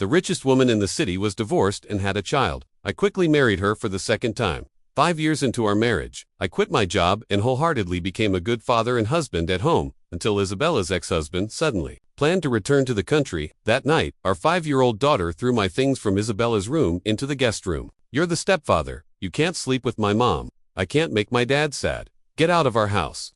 The richest woman in the city was divorced and had a child. I quickly married her for the second time. 5 years into our marriage, I quit my job and wholeheartedly became a good father and husband at home, until Isabella's ex-husband suddenly planned to return to the country. That night, our 5-year-old daughter threw my things from Isabella's room into the guest room. "You're the stepfather. You can't sleep with my mom. I can't make my dad sad. Get out of our house."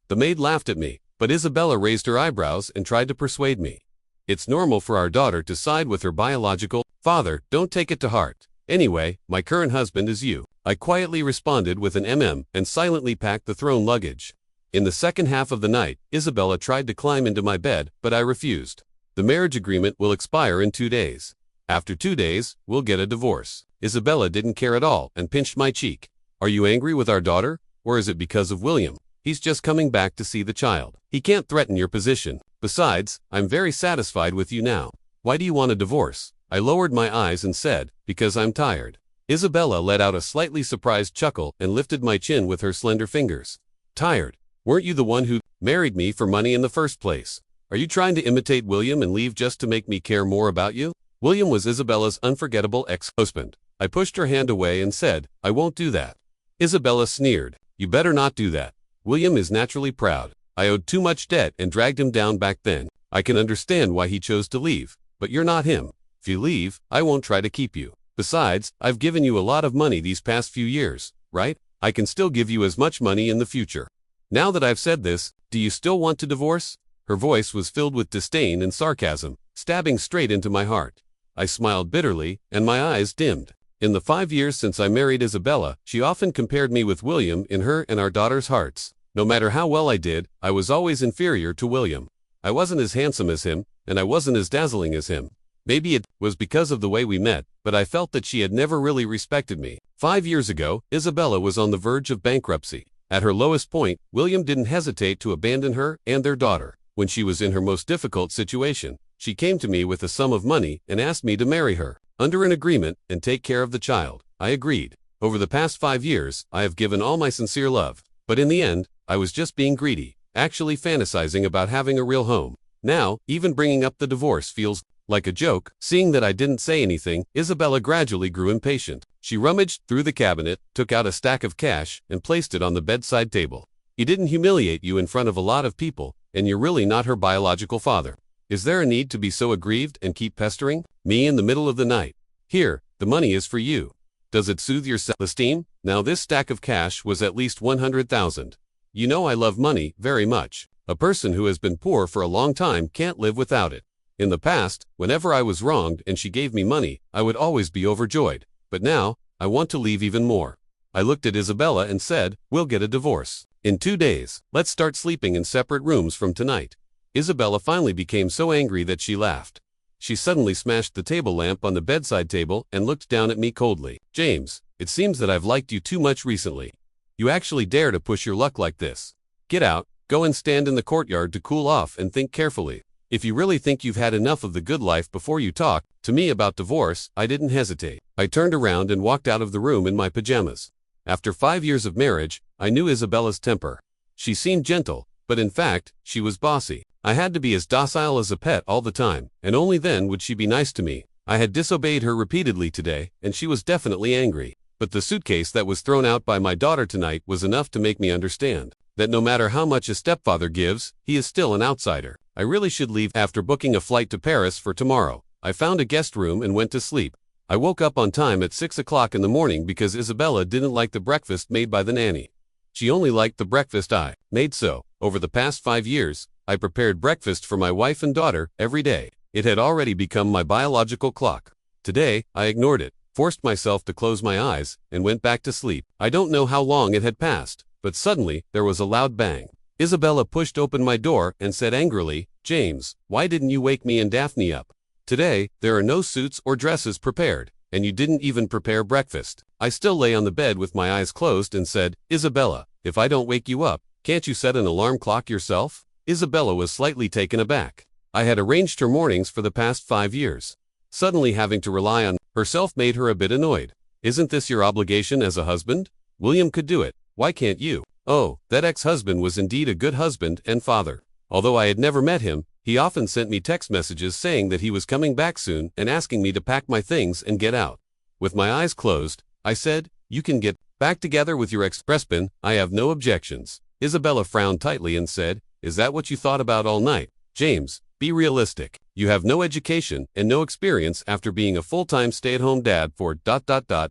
The maid laughed at me, but Isabella raised her eyebrows and tried to persuade me. "It's normal for our daughter to side with her biological father. Don't take it to heart. Anyway, my current husband is you." I quietly responded with an and silently packed the thrown luggage. In the second half of the night, Isabella tried to climb into my bed, but I refused. "The marriage agreement will expire in 2 days. After 2 days, we'll get a divorce." Isabella didn't care at all and pinched my cheek. "Are you angry with our daughter? Or is it because of William? He's just coming back to see the child. He can't threaten your position. Besides, I'm very satisfied with you now. Why do you want a divorce?" I lowered my eyes and said, "Because I'm tired." Isabella let out a slightly surprised chuckle and lifted my chin with her slender fingers. "Tired? Weren't you the one who married me for money in the first place? Are you trying to imitate William and leave just to make me care more about you?" William was Isabella's unforgettable ex-husband. I pushed her hand away and said, "I won't do that." Isabella sneered. "You better not do that. William is naturally proud. I owed too much debt and dragged him down back then. I can understand why he chose to leave, but you're not him. If you leave, I won't try to keep you. Besides, I've given you a lot of money these past few years, right? I can still give you as much money in the future. Now that I've said this, do you still want to divorce?" Her voice was filled with disdain and sarcasm, stabbing straight into my heart. I smiled bitterly, and my eyes dimmed. In the 5 years since I married Isabella, she often compared me with William in her and our daughter's hearts. No matter how well I did, I was always inferior to William. I wasn't as handsome as him, and I wasn't as dazzling as him. Maybe it was because of the way we met, but I felt that she had never really respected me. 5 years ago, Isabella was on the verge of bankruptcy. At her lowest point, William didn't hesitate to abandon her and their daughter. When she was in her most difficult situation, she came to me with a sum of money and asked me to marry her, under an agreement, and take care of the child. I agreed. Over the past 5 years, I have given all my sincere love. But in the end, I was just being greedy, actually fantasizing about having a real home. Now, even bringing up the divorce feels like a joke. Seeing that I didn't say anything, Isabella gradually grew impatient. She rummaged through the cabinet, took out a stack of cash, and placed it on the bedside table. "He didn't humiliate you in front of a lot of people, and you're really not her biological father. Is there a need to be so aggrieved and keep pestering me in the middle of the night? Here, the money is for you. Does it soothe your self-esteem?" Now this stack of cash was at least 100,000. You know I love money very much. A person who has been poor for a long time can't live without it. In the past, whenever I was wronged and she gave me money, I would always be overjoyed. But now, I want to leave even more. I looked at Isabella and said, "We'll get a divorce. In 2 days, let's start sleeping in separate rooms from tonight." Isabella finally became so angry that she laughed. She suddenly smashed the table lamp on the bedside table and looked down at me coldly. "James, it seems that I've liked you too much recently. You actually dare to push your luck like this. Get out, go and stand in the courtyard to cool off and think carefully. If you really think you've had enough of the good life before you talk to me about divorce," I didn't hesitate. I turned around and walked out of the room in my pajamas. After 5 years of marriage, I knew Isabella's temper. She seemed gentle, but in fact, she was bossy. I had to be as docile as a pet all the time, and only then would she be nice to me. I had disobeyed her repeatedly today, and she was definitely angry. But the suitcase that was thrown out by my daughter tonight was enough to make me understand that no matter how much a stepfather gives, he is still an outsider. I really should leave after booking a flight to Paris for tomorrow. I found a guest room and went to sleep. I woke up on time at 6 o'clock in the morning because Isabella didn't like the breakfast made by the nanny. She only liked the breakfast I made, so, over the past 5 years, I prepared breakfast for my wife and daughter every day. It had already become my biological clock. Today, I ignored it, forced myself to close my eyes, and went back to sleep. I don't know how long it had passed, but suddenly, there was a loud bang. Isabella pushed open my door and said angrily, "James, why didn't you wake me and Daphne up? Today, there are no suits or dresses prepared, and you didn't even prepare breakfast." I still lay on the bed with my eyes closed and said, "Isabella, if I don't wake you up, can't you set an alarm clock yourself?" Isabella was slightly taken aback. I had arranged her mornings for the past 5 years. Suddenly having to rely on herself made her a bit annoyed. "Isn't this your obligation as a husband? William could do it. Why can't you?" Oh, that ex-husband was indeed a good husband and father. Although I had never met him, He often sent me text messages saying that he was coming back soon and asking me to pack my things and get out. With my eyes closed, I said, "You can get back together with your ex-husband, I have no objections." Isabella frowned tightly and said, "Is that what you thought about all night? James, be realistic. You have no education and no experience after being a full-time stay-at-home dad for ...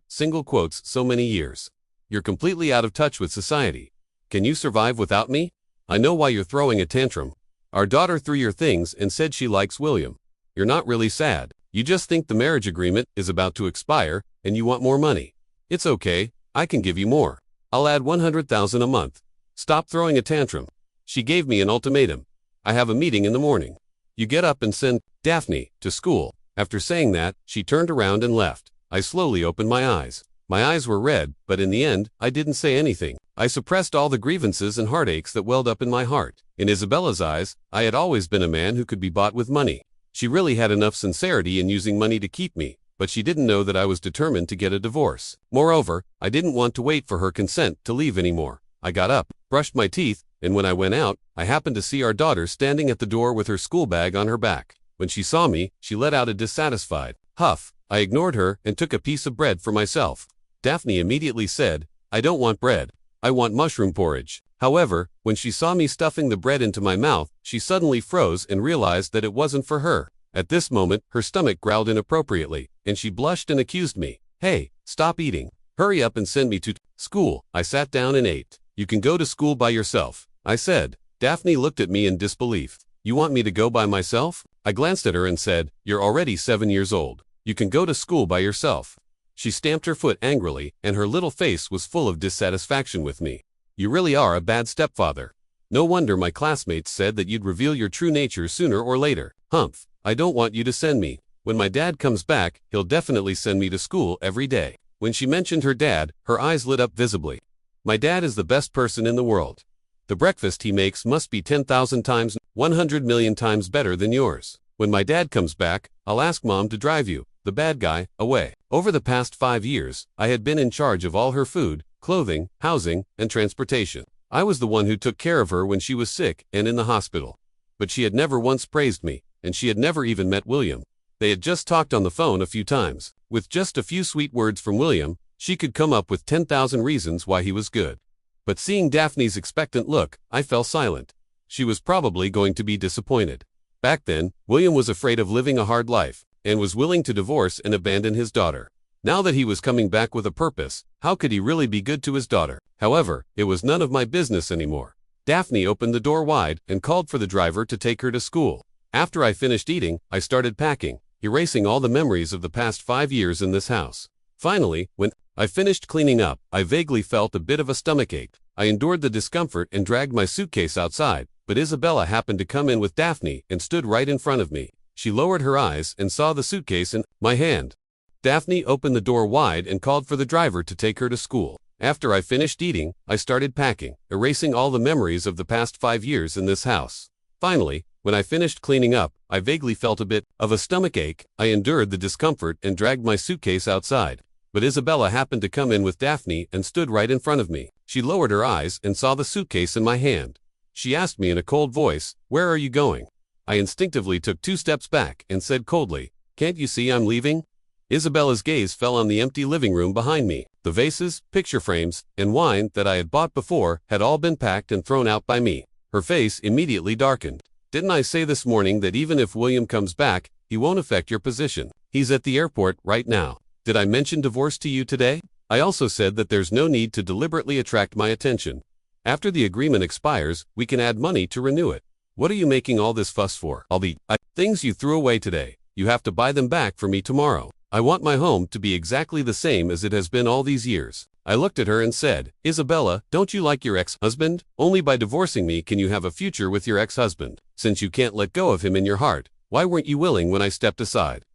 single quotes so many years. You're completely out of touch with society. Can you survive without me? I know why you're throwing a tantrum. Our daughter threw your things and said she likes William. You're not really sad. You just think the marriage agreement is about to expire and you want more money. It's okay, I can give you more. I'll add $100,000 a month. Stop throwing a tantrum." She gave me an ultimatum. "I have a meeting in the morning. You get up and send Daphne to school." After saying that, she turned around and left. I slowly opened my eyes. My eyes were red, but in the end, I didn't say anything. I suppressed all the grievances and heartaches that welled up in my heart. In Isabella's eyes, I had always been a man who could be bought with money. She really had enough sincerity in using money to keep me, but she didn't know that I was determined to get a divorce. Moreover, I didn't want to wait for her consent to leave anymore. I got up, brushed my teeth, and when I went out, I happened to see our daughter standing at the door with her school bag on her back. When she saw me, she let out a dissatisfied huff. I ignored her and took a piece of bread for myself. Daphne immediately said, "I don't want bread. I want mushroom porridge." However, when she saw me stuffing the bread into my mouth, she suddenly froze and realized that it wasn't for her. At this moment, her stomach growled inappropriately, and she blushed and accused me. "Hey, stop eating. Hurry up and send me to school." I sat down and ate. "You can go to school by yourself," I said. Daphne looked at me in disbelief. "You want me to go by myself?" I glanced at her and said, "You're already 7 years old. You can go to school by yourself." She stamped her foot angrily, and her little face was full of dissatisfaction with me. "You really are a bad stepfather. No wonder my classmates said that you'd reveal your true nature sooner or later." "Humph, I don't want you to send me. When my dad comes back, he'll definitely send me to school every day." When she mentioned her dad, her eyes lit up visibly. "My dad is the best person in the world. The breakfast he makes must be 10,000 times, 100 million times better than yours. When my dad comes back, I'll ask Mom to drive you, the bad guy, away." Over the past 5 years, I had been in charge of all her food, clothing, housing, and transportation. I was the one who took care of her when she was sick and in the hospital. But she had never once praised me, and she had never even met William. They had just talked on the phone a few times. With just a few sweet words from William, she could come up with 10,000 reasons why he was good. But seeing Daphne's expectant look, I fell silent. She was probably going to be disappointed. Back then, William was afraid of living a hard life, and was willing to divorce and abandon his daughter. Now that he was coming back with a purpose, how could he really be good to his daughter? However, it was none of my business anymore. Daphne opened the door wide and called for the driver to take her to school. After I finished eating, I started packing, erasing all the memories of the past 5 years in this house. Finally, when I finished cleaning up, I vaguely felt a bit of a stomachache. I endured the discomfort and dragged my suitcase outside, but Isabella happened to come in with Daphne and stood right in front of me. She lowered her eyes and saw the suitcase in my hand. Daphne opened the door wide and called for the driver to take her to school. After I finished eating, I started packing, erasing all the memories of the past 5 years in this house. Finally, when I finished cleaning up, I vaguely felt a bit of a stomachache. I endured the discomfort and dragged my suitcase outside. But Isabella happened to come in with Daphne and stood right in front of me. She lowered her eyes and saw the suitcase in my hand. She asked me in a cold voice, "Where are you going?" I instinctively took 2 steps back and said coldly, "Can't you see I'm leaving?" Isabella's gaze fell on the empty living room behind me. The vases, picture frames, and wine that I had bought before had all been packed and thrown out by me. Her face immediately darkened. "Didn't I say this morning that even if William comes back, he won't affect your position? He's at the airport right now. Did I mention divorce to you today? I also said that there's no need to deliberately attract my attention. After the agreement expires, we can add money to renew it. What are you making all this fuss for? Things you threw away today. You have to buy them back for me tomorrow. I want my home to be exactly the same as it has been all these years." I looked at her and said, "Isabella, don't you like your ex-husband? Only by divorcing me can you have a future with your ex-husband. Since you can't let go of him in your heart, why weren't you willing when I stepped aside?"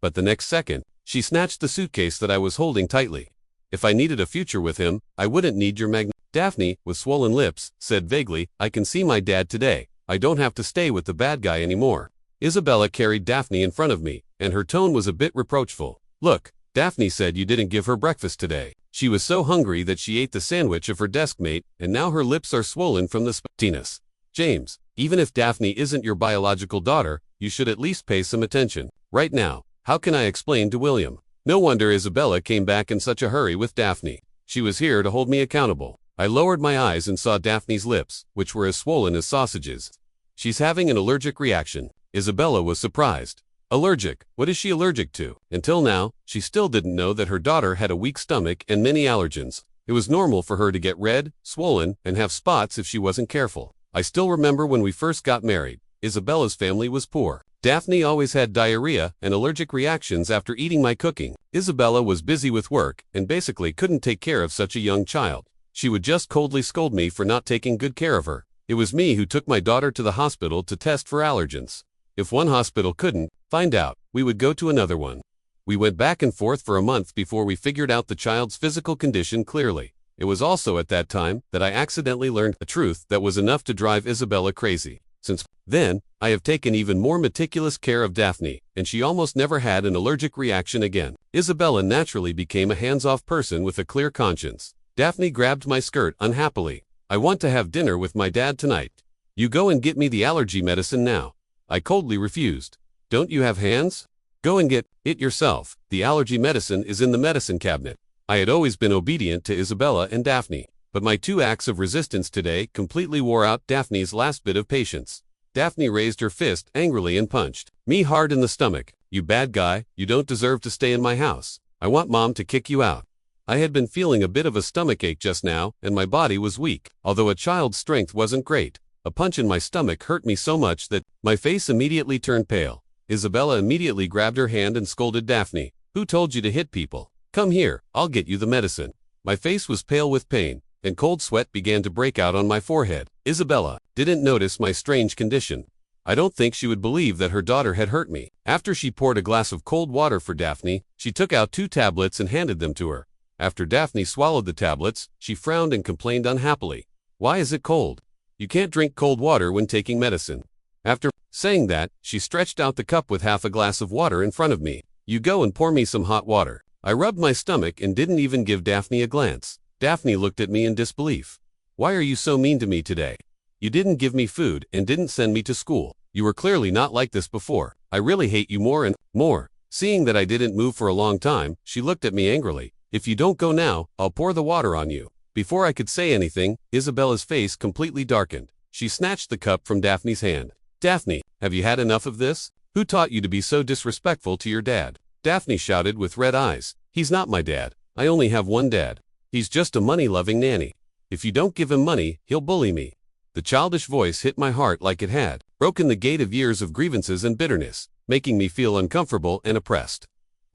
But the next second, she snatched the suitcase that I was holding tightly. "If I needed a future with him, I wouldn't need your Daphne, with swollen lips, said vaguely, "I can see my dad today. I don't have to stay with the bad guy anymore." Isabella carried Daphne in front of me, and her tone was a bit reproachful. "Look, Daphne said you didn't give her breakfast today. She was so hungry that she ate the sandwich of her desk mate, and now her lips are swollen from the spottiness. James, Even if Daphne isn't your biological daughter, you should at least pay some attention. Right now, how can I explain to William? No wonder Isabella came back in such a hurry with Daphne. She was here to hold me accountable. I lowered my eyes and saw Daphne's lips, which were as swollen as sausages. She's having an allergic reaction. Isabella was surprised. Allergic? What is she allergic to? Until now, she still didn't know that her daughter had a weak stomach and many allergens. It was normal for her to get red, swollen, and have spots if she wasn't careful. I still remember when we first got married. Isabella's family was poor. Daphne always had diarrhea and allergic reactions after eating my cooking. Isabella was busy with work and basically couldn't take care of such a young child. She would just coldly scold me for not taking good care of her. It was me who took my daughter to the hospital to test for allergens. If one hospital couldn't find out, we would go to another one. We went back and forth for a month before we figured out the child's physical condition clearly. It was also at that time that I accidentally learned a truth that was enough to drive Isabella crazy. Since then, I have taken even more meticulous care of Daphne, and she almost never had an allergic reaction again. Isabella naturally became a hands-off person with a clear conscience. Daphne grabbed my skirt unhappily. I want to have dinner with my dad tonight. You go and get me the allergy medicine now. I coldly refused. Don't you have hands? Go and get it yourself. The allergy medicine is in the medicine cabinet. I had always been obedient to Isabella and Daphne, but my 2 acts of resistance today completely wore out Daphne's last bit of patience. Daphne raised her fist angrily and punched me hard in the stomach. You bad guy, you don't deserve to stay in my house. I want Mom to kick you out. I had been feeling a bit of a stomachache just now, and my body was weak, although a child's strength wasn't great. A punch in my stomach hurt me so much that my face immediately turned pale. Isabella immediately grabbed her hand and scolded Daphne. Who told you to hit people? Come here, I'll get you the medicine. My face was pale with pain, and cold sweat began to break out on my forehead. Isabella didn't notice my strange condition. I don't think she would believe that her daughter had hurt me. After she poured a glass of cold water for Daphne, she took out 2 tablets and handed them to her. After Daphne swallowed the tablets, she frowned and complained unhappily. Why is it cold? You can't drink cold water when taking medicine. After saying that, she stretched out the cup with half a glass of water in front of me. You go and pour me some hot water. I rubbed my stomach and didn't even give Daphne a glance. Daphne looked at me in disbelief. Why are you so mean to me today? You didn't give me food and didn't send me to school. You were clearly not like this before. I really hate you more and more. Seeing that I didn't move for a long time, she looked at me angrily. If you don't go now, I'll pour the water on you. Before I could say anything, Isabella's face completely darkened. She snatched the cup from Daphne's hand. Daphne, have you had enough of this? Who taught you to be so disrespectful to your dad? Daphne shouted with red eyes. He's not my dad. I only have one dad. He's just a money-loving nanny. If you don't give him money, he'll bully me. The childish voice hit my heart like it had broken the gate of years of grievances and bitterness, making me feel uncomfortable and oppressed.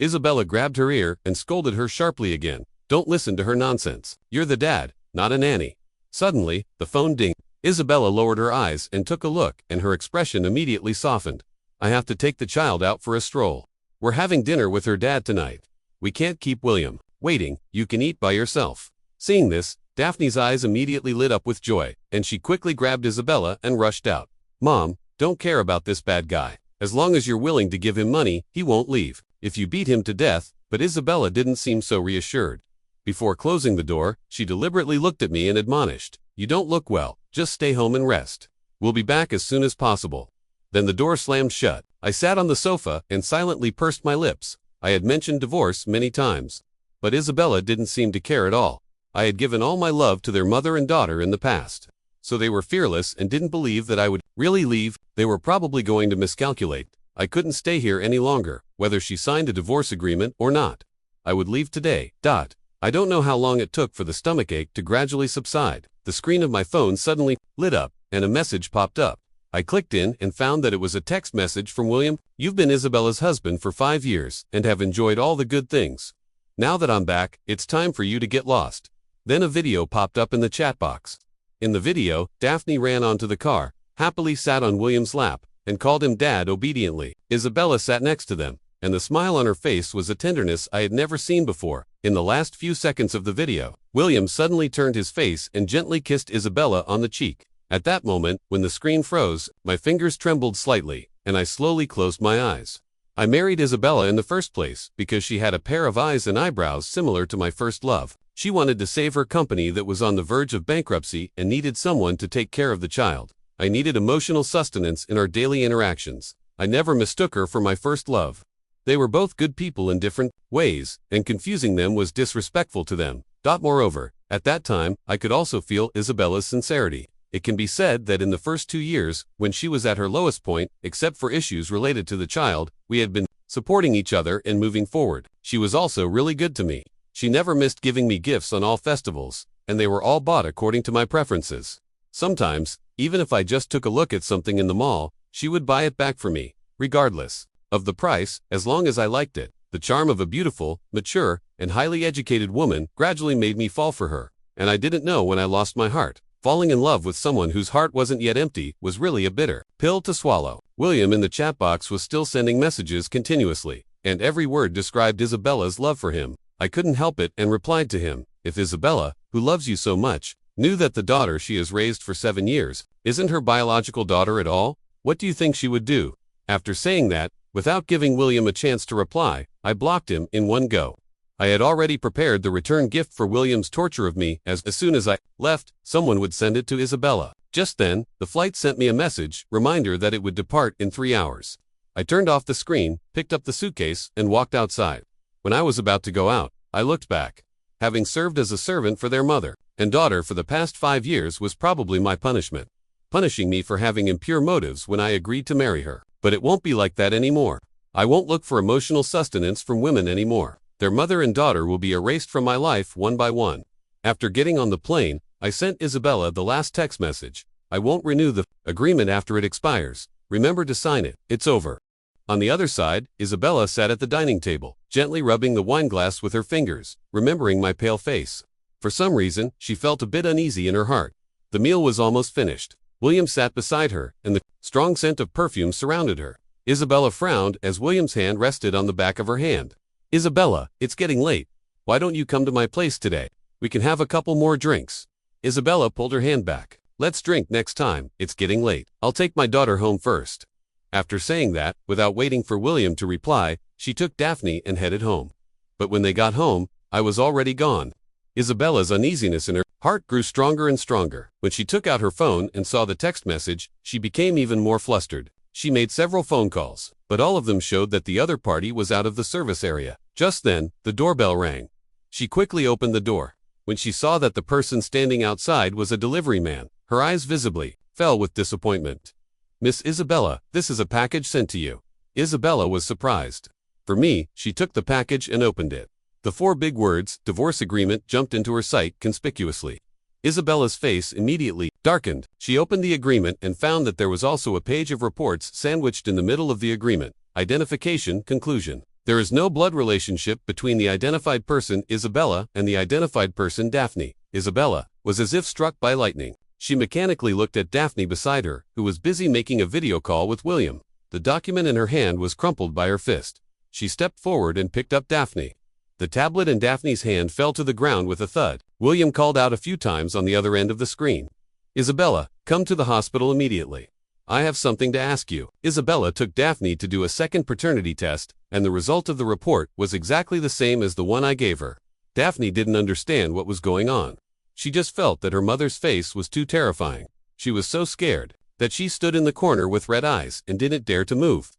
Isabella grabbed her ear and scolded her sharply again. Don't listen to her nonsense. You're the dad, not a nanny. Suddenly, the phone dinged. Isabella lowered her eyes and took a look, and her expression immediately softened. I have to take the child out for a stroll. We're having dinner with her dad tonight. We can't keep William waiting. You can eat by yourself. Seeing this, Daphne's eyes immediately lit up with joy, and she quickly grabbed Isabella and rushed out. Mom, don't care about this bad guy. As long as you're willing to give him money, he won't leave. If you beat him to death, but Isabella didn't seem so reassured. Before closing the door, she deliberately looked at me and admonished. You don't look well. Just stay home and rest. We'll be back as soon as possible. Then the door slammed shut. I sat on the sofa and silently pursed my lips. I had mentioned divorce many times, but Isabella didn't seem to care at all. I had given all my love to their mother and daughter in the past, so they were fearless and didn't believe that I would really leave. They were probably going to miscalculate. I couldn't stay here any longer, whether she signed a divorce agreement or not. I would leave today. I don't know how long it took for the stomachache to gradually subside. The screen of my phone suddenly lit up, and a message popped up. I clicked in and found that it was a text message from William. You've been Isabella's husband for 5 years and have enjoyed all the good things. Now that I'm back, it's time for you to get lost. Then a video popped up in the chat box. In the video, Daphne ran onto the car, happily sat on William's lap, and called him Dad obediently. Isabella sat next to them, and the smile on her face was a tenderness I had never seen before. In the last few seconds of the video, William suddenly turned his face and gently kissed Isabella on the cheek. At that moment, when the screen froze, my fingers trembled slightly, and I slowly closed my eyes. I married Isabella in the first place because she had a pair of eyes and eyebrows similar to my first love. She wanted to save her company that was on the verge of bankruptcy and needed someone to take care of the child. I needed emotional sustenance in our daily interactions. I never mistook her for my first love. They were both good people in different ways, and confusing them was disrespectful to them. Moreover, at that time, I could also feel Isabella's sincerity. It can be said that in the first 2 years, when she was at her lowest point, except for issues related to the child, we had been supporting each other and moving forward. She was also really good to me. She never missed giving me gifts on all festivals, and they were all bought according to my preferences. Sometimes, even if I just took a look at something in the mall, she would buy it back for me, regardless of the price, as long as I liked it. The charm of a beautiful, mature, and highly educated woman gradually made me fall for her, and I didn't know when I lost my heart. Falling in love with someone whose heart wasn't yet empty was really a bitter pill to swallow. William in the chat box was still sending messages continuously, and every word described Isabella's love for him. I couldn't help it and replied to him, if Isabella, who loves you so much, knew that the daughter she has raised for 7 years isn't her biological daughter at all, what do you think she would do? After saying that, without giving William a chance to reply, I blocked him in one go. I had already prepared the return gift for William's torture of me, as soon as I left, someone would send it to Isabella. Just then, the flight sent me a message, reminder that it would depart in 3 hours. I turned off the screen, picked up the suitcase, and walked outside. When I was about to go out, I looked back. Having served as a servant for their mother and daughter for the past 5 years was probably my punishment, punishing me for having impure motives when I agreed to marry her. But it won't be like that anymore. I won't look for emotional sustenance from women anymore. Their mother and daughter will be erased from my life one by one. After getting on the plane, I sent Isabella the last text message. I won't renew the agreement after it expires. Remember to sign it. It's over. On the other side, Isabella sat at the dining table, gently rubbing the wine glass with her fingers, remembering my pale face. For some reason, she felt a bit uneasy in her heart. The meal was almost finished. William sat beside her, and the strong scent of perfume surrounded her. Isabella frowned as William's hand rested on the back of her hand. Isabella, it's getting late. Why don't you come to my place today? We can have a couple more drinks. Isabella pulled her hand back. Let's drink next time, it's getting late. I'll take my daughter home first. After saying that, without waiting for William to reply, she took Daphne and headed home. But when they got home, I was already gone. Isabella's uneasiness in her heart grew stronger and stronger. When she took out her phone and saw the text message, she became even more flustered. She made several phone calls, but all of them showed that the other party was out of the service area. Just then, the doorbell rang. She quickly opened the door. When she saw that the person standing outside was a delivery man, her eyes visibly fell with disappointment. Miss Isabella, this is a package sent to you. Isabella was surprised. For me, she took the package and opened it. The 4 big words, divorce agreement, jumped into her sight conspicuously. Isabella's face immediately darkened. She opened the agreement and found that there was also a page of reports sandwiched in the middle of the agreement. Identification, conclusion. There is no blood relationship between the identified person Isabella and the identified person Daphne. Isabella was as if struck by lightning. She mechanically looked at Daphne beside her, who was busy making a video call with William. The document in her hand was crumpled by her fist. She stepped forward and picked up Daphne. The tablet in Daphne's hand fell to the ground with a thud. William called out a few times on the other end of the screen. Isabella, come to the hospital immediately. I have something to ask you. Isabella took Daphne to do a second paternity test, and the result of the report was exactly the same as the one I gave her. Daphne didn't understand what was going on. She just felt that her mother's face was too terrifying. She was so scared that she stood in the corner with red eyes and didn't dare to move.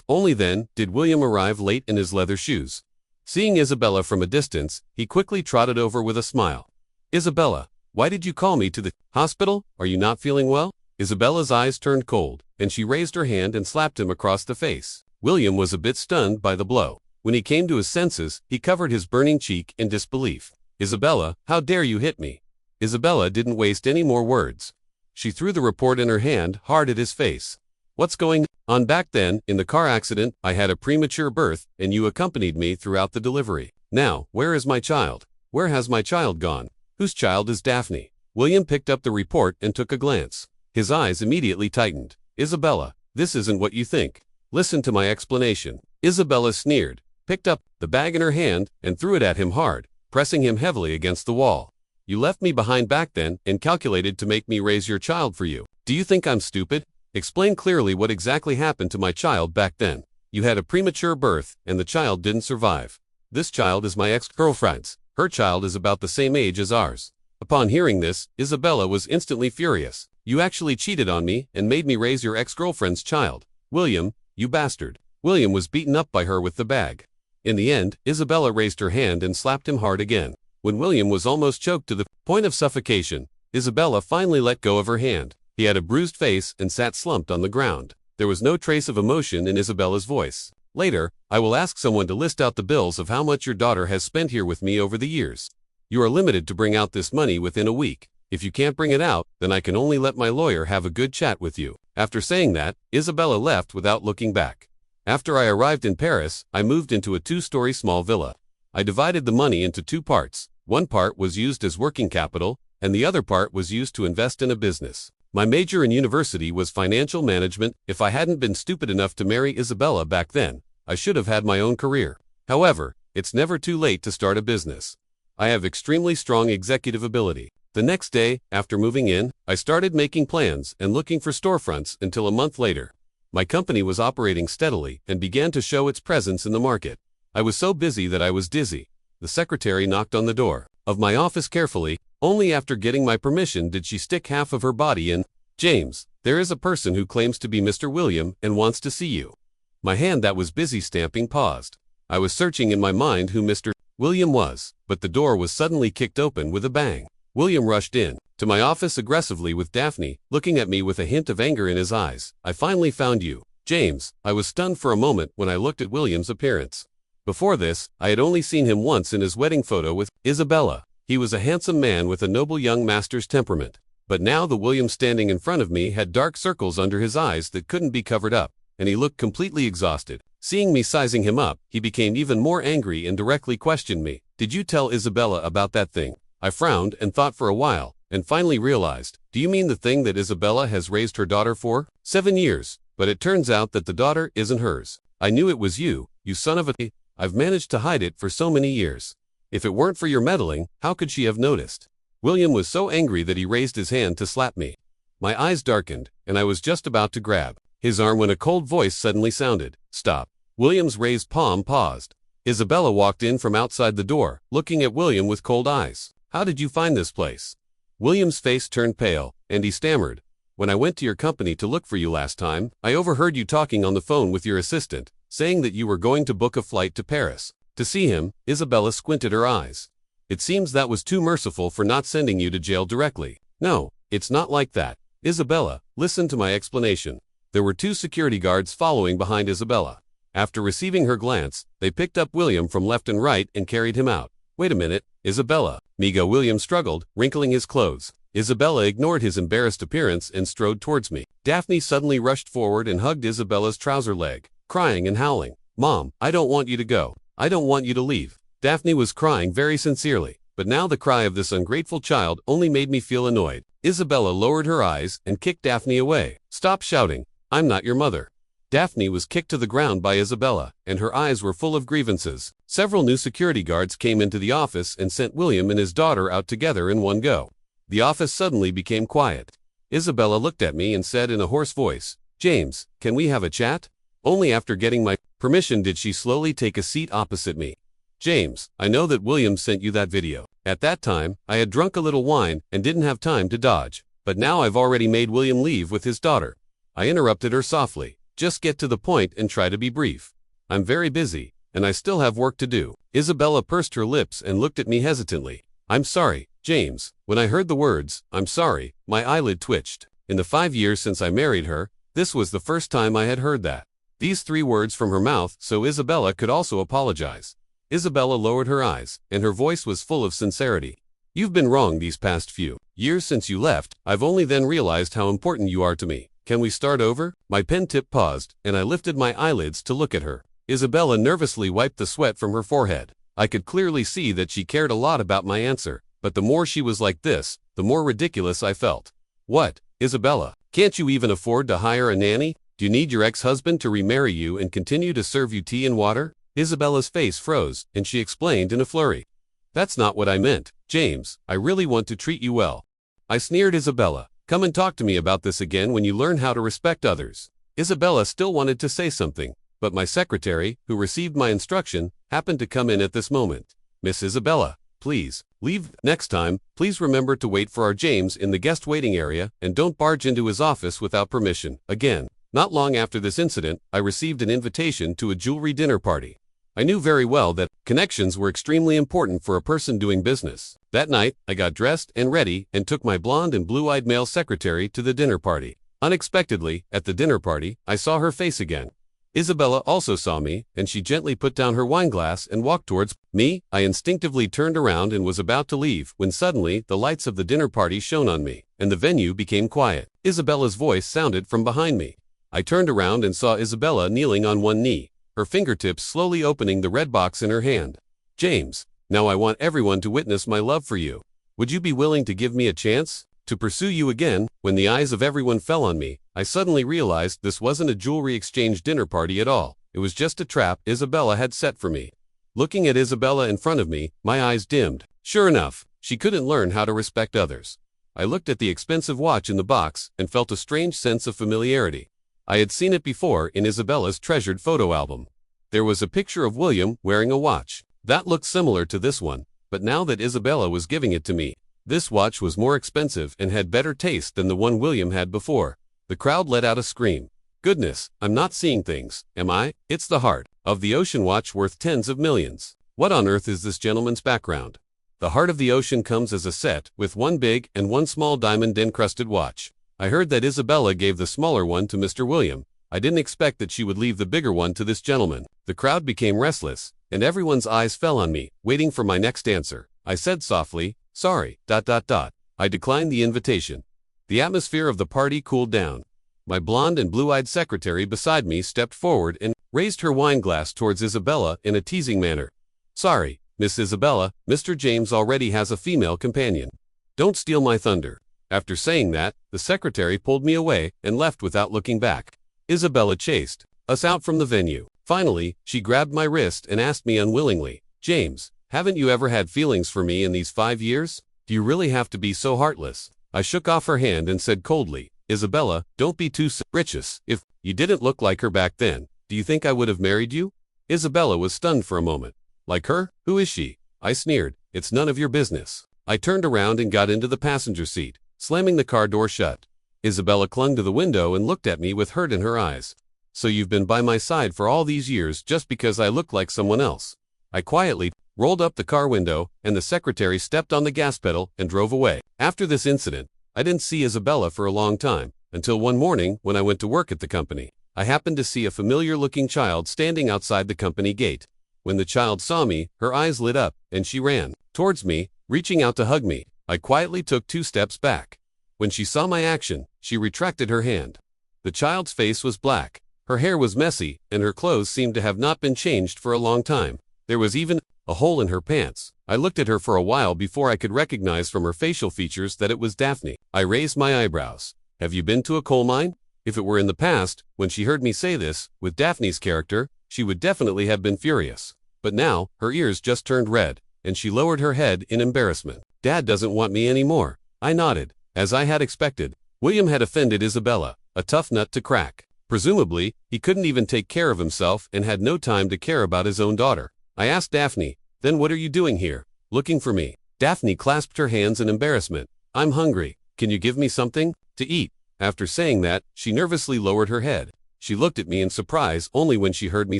Only then did William arrive late in his leather shoes. Seeing Isabella from a distance, he quickly trotted over with a smile. Isabella, why did you call me to the hospital? Are you not feeling well? Isabella's eyes turned cold, and she raised her hand and slapped him across the face. William was a bit stunned by the blow. When he came to his senses, he covered his burning cheek in disbelief. Isabella, how dare you hit me? Isabella didn't waste any more words. She threw the report in her hand hard at his face. What's going on? Back then, in the car accident, I had a premature birth, and you accompanied me throughout the delivery. Now, where is my child? Where has my child gone? Whose child is Daphne? William picked up the report and took a glance. His eyes immediately tightened. Isabella, this isn't what you think. Listen to my explanation. Isabella sneered, picked up the bag in her hand, and threw it at him hard, pressing him heavily against the wall. You left me behind back then and calculated to make me raise your child for you. Do you think I'm stupid? Explain clearly what exactly happened to my child back then. You had a premature birth, and the child didn't survive. This child is my ex-girlfriend's. Her child is about the same age as ours. Upon hearing this, Isabella was instantly furious. You actually cheated on me and made me raise your ex-girlfriend's child. William, you bastard. William was beaten up by her with the bag. In the end, Isabella raised her hand and slapped him hard again. When William was almost choked to the point of suffocation, Isabella finally let go of her hand. He had a bruised face and sat slumped on the ground. There was no trace of emotion in Isabella's voice. Later, I will ask someone to list out the bills of how much your daughter has spent here with me over the years. You are limited to bring out this money within a week. If you can't bring it out, then I can only let my lawyer have a good chat with you. After saying that, Isabella left without looking back. After I arrived in Paris, I moved into a 2-story small villa. I divided the money into 2 parts. One part was used as working capital, and the other part was used to invest in a business. My major in university was financial management. If I hadn't been stupid enough to marry Isabella back then, I should have had my own career. However, it's never too late to start a business. I have extremely strong executive ability. The next day, after moving in, I started making plans and looking for storefronts until a month later. My company was operating steadily and began to show its presence in the market. I was so busy that I was dizzy. The secretary knocked on the door of my office carefully. Only after getting my permission did she stick half of her body in. James, there is a person who claims to be Mr. William and wants to see you. My hand that was busy stamping paused. I was searching in my mind who Mr. William was, but the door was suddenly kicked open with a bang. William rushed in to my office aggressively with Daphne, looking at me with a hint of anger in his eyes. I finally found you, James. I was stunned for a moment when I looked at William's appearance. Before this, I had only seen him once in his wedding photo with Isabella. He was a handsome man with a noble young master's temperament. But now the William standing in front of me had dark circles under his eyes that couldn't be covered up, and he looked completely exhausted. Seeing me sizing him up, he became even more angry and directly questioned me. Did you tell Isabella about that thing? I frowned and thought for a while, and finally realized, do you mean the thing that Isabella has raised her daughter for 7 years? But it turns out that the daughter isn't hers. I knew it was you, you son of a... I've managed to hide it for so many years. If it weren't for your meddling, how could she have noticed? William was so angry that he raised his hand to slap me. My eyes darkened, and I was just about to grab his arm when a cold voice suddenly sounded. Stop. William's raised palm paused. Isabella walked in from outside the door, looking at William with cold eyes. How did you find this place? William's face turned pale, and he stammered. When I went to your company to look for you last time, I overheard you talking on the phone with your assistant, saying that you were going to book a flight to Paris. To see him, Isabella squinted her eyes. It seems that was too merciful for not sending you to jail directly. No, it's not like that. Isabella, listen to my explanation. There were 2 security guards following behind Isabella. After receiving her glance, they picked up William from left and right and carried him out. Wait a minute, Isabella. Migo. William struggled, wrinkling his clothes. Isabella ignored his embarrassed appearance and strode towards me. Daphne suddenly rushed forward and hugged Isabella's trouser leg, crying and howling. Mom, I don't want you to go. I don't want you to leave. Daphne was crying very sincerely, but now the cry of this ungrateful child only made me feel annoyed. Isabella lowered her eyes and kicked Daphne away. Stop shouting. I'm not your mother. Daphne was kicked to the ground by Isabella, and her eyes were full of grievances. Several new security guards came into the office and sent William and his daughter out together in one go. The office suddenly became quiet. Isabella looked at me and said in a hoarse voice, James, can we have a chat? Only after getting my permission did she slowly take a seat opposite me. James, I know that William sent you that video. At that time, I had drunk a little wine and didn't have time to dodge. But now I've already made William leave with his daughter. I interrupted her softly. Just get to the point and try to be brief. I'm very busy, and I still have work to do. Isabella pursed her lips and looked at me hesitantly. I'm sorry, James. When I heard the words, I'm sorry, my eyelid twitched. In the 5 years since I married her, this was the first time I had heard that. These 3 words from her mouth so Isabella could also apologize. Isabella lowered her eyes, and her voice was full of sincerity. You've been wrong these past few years since you left. I've only then realized how important you are to me. Can we start over? My pen tip paused, and I lifted my eyelids to look at her. Isabella nervously wiped the sweat from her forehead. I could clearly see that she cared a lot about my answer, but the more she was like this, the more ridiculous I felt. What, Isabella? Can't you even afford to hire a nanny? Do you need your ex-husband to remarry you and continue to serve you tea and water? Isabella's face froze, and she explained in a flurry. That's not what I meant, James. I really want to treat you well. I sneered. Isabella, come and talk to me about this again when you learn how to respect others. Isabella still wanted to say something, but my secretary, who received my instruction, happened to come in at this moment. Miss Isabella, please. Leave. Next time, please remember to wait for our James in the guest waiting area and don't barge into his office without permission. Again. Not long after this incident, I received an invitation to a jewelry dinner party. I knew very well that connections were extremely important for a person doing business. That night, I got dressed and ready and took my blonde and blue-eyed male secretary to the dinner party. Unexpectedly, at the dinner party, I saw her face again. Isabella also saw me, and she gently put down her wine glass and walked towards me. I instinctively turned around and was about to leave when suddenly the lights of the dinner party shone on me, and the venue became quiet. Isabella's voice sounded from behind me. I turned around and saw Isabella kneeling on one knee, her fingertips slowly opening the red box in her hand. James, now I want everyone to witness my love for you. Would you be willing to give me a chance to pursue you again? When the eyes of everyone fell on me, I suddenly realized this wasn't a jewelry exchange dinner party at all. It was just a trap Isabella had set for me. Looking at Isabella in front of me, my eyes dimmed. Sure enough, she couldn't learn how to respect others. I looked at the expensive watch in the box and felt a strange sense of familiarity. I had seen it before in Isabella's treasured photo album. There was a picture of William wearing a watch. That looked similar to this one, but now that Isabella was giving it to me, this watch was more expensive and had better taste than the one William had before. The crowd let out a scream. Goodness, I'm not seeing things, am I? It's the Heart of the Ocean watch worth tens of millions. What on earth is this gentleman's background? The Heart of the Ocean comes as a set with one big and one small diamond-encrusted watch. I heard that Isabella gave the smaller one to Mr. William. I didn't expect that she would leave the bigger one to this gentleman. The crowd became restless, and everyone's eyes fell on me, waiting for my next answer. I said softly, sorry, ... I declined the invitation. The atmosphere of the party cooled down. My blonde and blue-eyed secretary beside me stepped forward and raised her wine glass towards Isabella in a teasing manner. Sorry, Miss Isabella, Mr. James already has a female companion. Don't steal my thunder. After saying that, the secretary pulled me away and left without looking back. Isabella chased us out from the venue. Finally, she grabbed my wrist and asked me unwillingly, James, haven't you ever had feelings for me in these 5 years? Do you really have to be so heartless? I shook off her hand and said coldly, Isabella, don't be too suspicious. If you didn't look like her back then, do you think I would have married you? Isabella was stunned for a moment. Like her? Who is she? I sneered. It's none of your business. I turned around and got into the passenger seat, slamming the car door shut. Isabella clung to the window and looked at me with hurt in her eyes. So you've been by my side for all these years just because I look like someone else. I quietly rolled up the car window, and the secretary stepped on the gas pedal and drove away. After this incident, I didn't see Isabella for a long time, until one morning when I went to work at the company. I happened to see a familiar-looking child standing outside the company gate. When the child saw me, her eyes lit up, and she ran towards me, reaching out to hug me. I quietly took 2 steps back. When she saw my action, she retracted her hand. The child's face was black, her hair was messy, and her clothes seemed to have not been changed for a long time. There was even a hole in her pants. I looked at her for a while before I could recognize from her facial features that it was Daphne. I raised my eyebrows. Have you been to a coal mine? If it were in the past, when she heard me say this, with Daphne's character, she would definitely have been furious. But now, her ears just turned red, and she lowered her head in embarrassment. Dad doesn't want me anymore. I nodded. As I had expected, William had offended Isabella, a tough nut to crack. Presumably, he couldn't even take care of himself and had no time to care about his own daughter. I asked Daphne, then what are you doing here? Looking for me. Daphne clasped her hands in embarrassment. I'm hungry. Can you give me something to eat? After saying that, she nervously lowered her head. She looked at me in surprise only when she heard me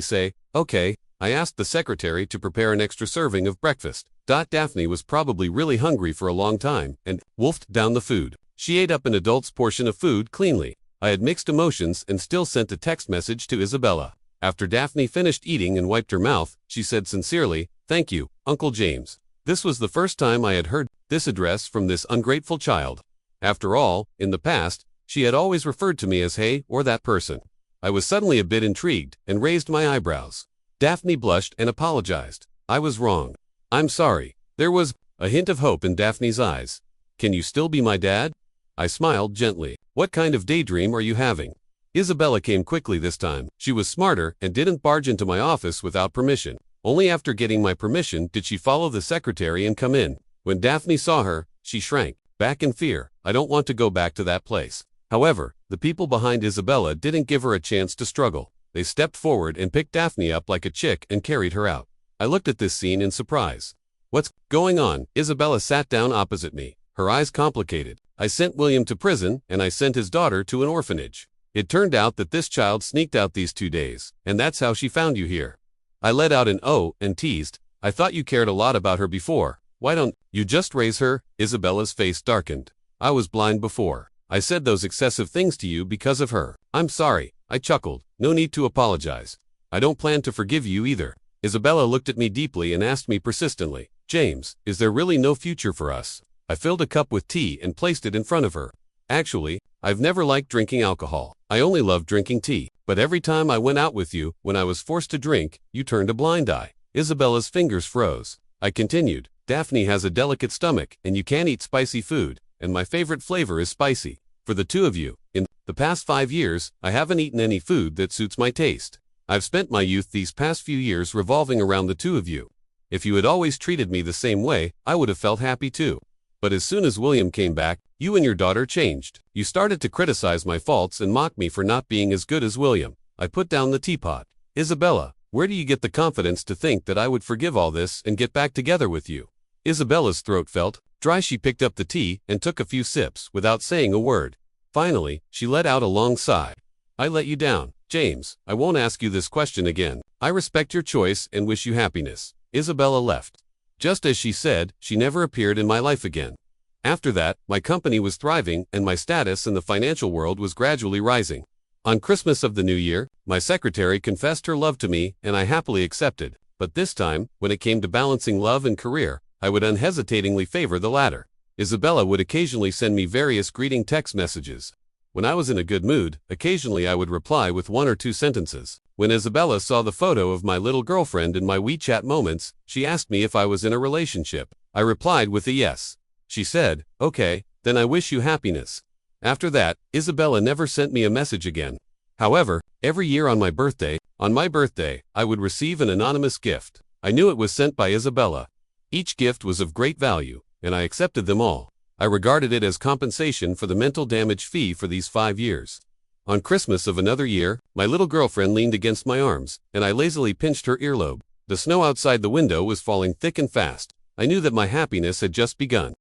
say, okay. I asked the secretary to prepare an extra serving of breakfast. Daphne was probably really hungry for a long time and wolfed down the food. She ate up an adult's portion of food cleanly. I had mixed emotions and still sent a text message to Isabella. After Daphne finished eating and wiped her mouth, she said sincerely, thank you, Uncle James. This was the first time I had heard this address from this ungrateful child. After all, in the past, she had always referred to me as hey or that person. I was suddenly a bit intrigued and raised my eyebrows. Daphne blushed and apologized. I was wrong. I'm sorry. There was a hint of hope in Daphne's eyes. Can you still be my dad? I smiled gently. What kind of daydream are you having? Isabella came quickly this time. She was smarter and didn't barge into my office without permission. Only after getting my permission did she follow the secretary and come in. When Daphne saw her, she shrank back in fear. I don't want to go back to that place. However, the people behind Isabella didn't give her a chance to struggle. They stepped forward and picked Daphne up like a chick and carried her out. I looked at this scene in surprise. What's going on? Isabella sat down opposite me, her eyes complicated. I sent William to prison, and I sent his daughter to an orphanage. It turned out that this child sneaked out these 2 days, and that's how she found you here. I let out an oh and teased, I thought you cared a lot about her before. Why don't you just raise her? Isabella's face darkened. I was blind before. I said those excessive things to you because of her. I'm sorry, I chuckled. No need to apologize. I don't plan to forgive you either. Isabella looked at me deeply and asked me persistently, James, is there really no future for us? I filled a cup with tea and placed it in front of her. Actually, I've never liked drinking alcohol. I only loved drinking tea. But every time I went out with you, when I was forced to drink, you turned a blind eye. Isabella's fingers froze. I continued, Daphne has a delicate stomach, and you can't eat spicy food, and my favorite flavor is spicy. For the 2 of you, in the past 5 years, I haven't eaten any food that suits my taste. I've spent my youth these past few years revolving around the 2 of you. If you had always treated me the same way, I would have felt happy too. But as soon as William came back, you and your daughter changed. You started to criticize my faults and mock me for not being as good as William. I put down the teapot. Isabella, where do you get the confidence to think that I would forgive all this and get back together with you? Isabella's throat felt dry. She picked up the tea and took a few sips without saying a word. Finally, she let out a long sigh. I let you down, James. I won't ask you this question again. I respect your choice and wish you happiness. Isabella left. Just as she said, she never appeared in my life again. After that, my company was thriving and my status in the financial world was gradually rising. On Christmas of the new year, my secretary confessed her love to me and I happily accepted. But this time, when it came to balancing love and career, I would unhesitatingly favor the latter. Isabella would occasionally send me various greeting text messages. When I was in a good mood, occasionally I would reply with 1 or 2 sentences. When Isabella saw the photo of my little girlfriend in my WeChat moments, she asked me if I was in a relationship. I replied with a yes. She said, okay, then I wish you happiness. After that, Isabella never sent me a message again. However, every year on my birthday, I would receive an anonymous gift. I knew it was sent by Isabella. Each gift was of great value, and I accepted them all. I regarded it as compensation for the mental damage fee for these 5 years. On Christmas of another year, my little girlfriend leaned against my arms, and I lazily pinched her earlobe. The snow outside the window was falling thick and fast. I knew that my happiness had just begun.